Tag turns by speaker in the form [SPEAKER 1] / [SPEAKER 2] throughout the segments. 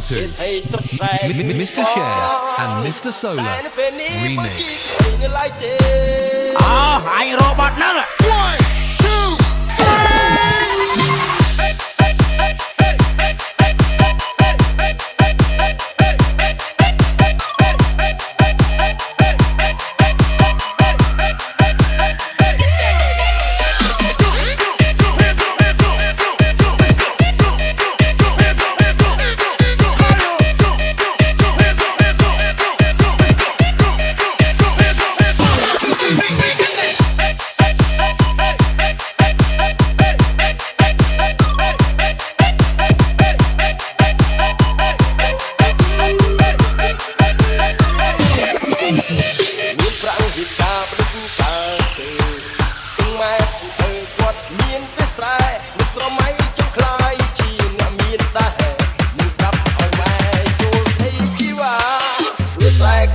[SPEAKER 1] to Mr. Share and Mr. Solar Remix.
[SPEAKER 2] អញរកបាត់ហ្នឹង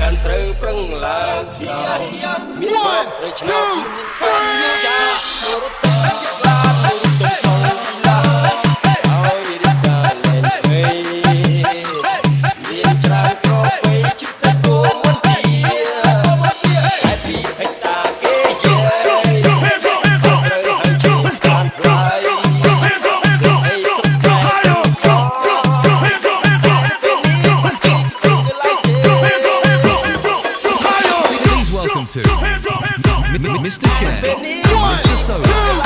[SPEAKER 2] กันเสริมปรึงลามีความเคยชนะความยิ่งจ้าตัวรถตลาดตัวตกสองลาเอาดีกันเล่นเรียนจราโกรไปชุดเซ็ตตัวมันดีไอปีเพชรตาเกยเสริมให้ชุ่มการพลายให้สดใส
[SPEAKER 1] To Mr. Share, Mr. Solar